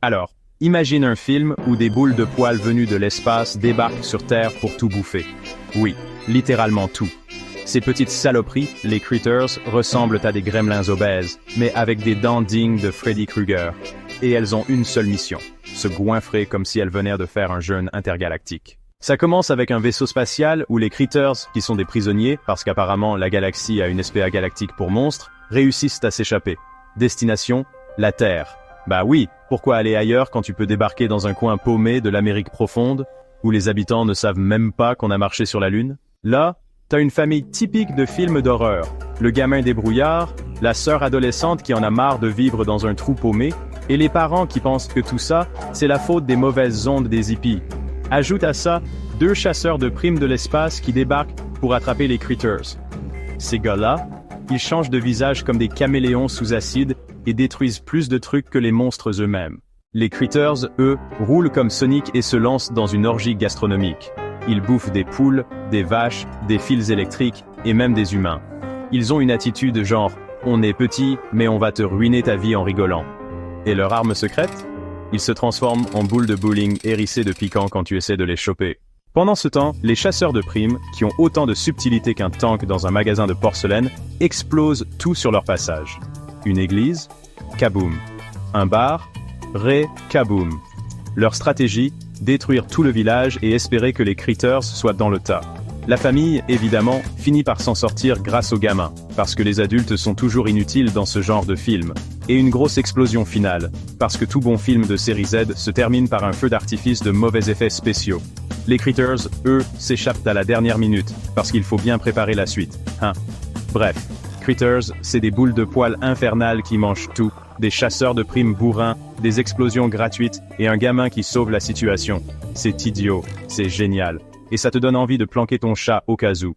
Alors, imagine un film où des boules de poils venues de l'espace débarquent sur Terre pour tout bouffer. Oui, littéralement tout. Ces petites saloperies, les critters, ressemblent à des gremlins obèses, mais avec des dents dignes de Freddy Krueger. Et elles ont une seule mission, se goinfrer comme si elles venaient de faire un jeûne intergalactique. Ça commence avec un vaisseau spatial où les critters, qui sont des prisonniers, parce qu'apparemment la galaxie a une SPA galactique pour monstres, réussissent à s'échapper. Destination, la Terre. Bah oui, pourquoi aller ailleurs quand tu peux débarquer dans un coin paumé de l'Amérique profonde, où les habitants ne savent même pas qu'on a marché sur la Lune? Là, t'as une famille typique de films d'horreur. Le gamin débrouillard, la sœur adolescente qui en a marre de vivre dans un trou paumé, et les parents qui pensent que tout ça, c'est la faute des mauvaises ondes des hippies. Ajoute à ça, 2 chasseurs de primes de l'espace qui débarquent pour attraper les critters. Ces gars-là, ils changent de visage comme des caméléons sous acide et détruisent plus de trucs que les monstres eux-mêmes. Les critters, eux, roulent comme Sonic et se lancent dans une orgie gastronomique. Ils bouffent des poules, des vaches, des fils électriques et même des humains. Ils ont une attitude genre « on est petit, mais on va te ruiner ta vie en rigolant ». Et leur arme secrète? Ils se transforment en boules de bowling hérissées de piquant quand tu essaies de les choper. Pendant ce temps, les chasseurs de primes, qui ont autant de subtilité qu'un tank dans un magasin de porcelaine, explosent tout sur leur passage. Une église? Kaboom. Un bar? Kaboom. Leur stratégie? Détruire tout le village et espérer que les critters soient dans le tas. La famille, évidemment, finit par s'en sortir grâce aux gamins, parce que les adultes sont toujours inutiles dans ce genre de film. Et une grosse explosion finale, parce que tout bon film de série Z se termine par un feu d'artifice de mauvais effets spéciaux. Les critters, eux, s'échappent à la dernière minute, parce qu'il faut bien préparer la suite, hein. Bref, critters, c'est des boules de poils infernales qui mangent tout, des chasseurs de primes bourrins, des explosions gratuites et un gamin qui sauve la situation. C'est idiot, c'est génial. Et ça te donne envie de planquer ton chat au cas où.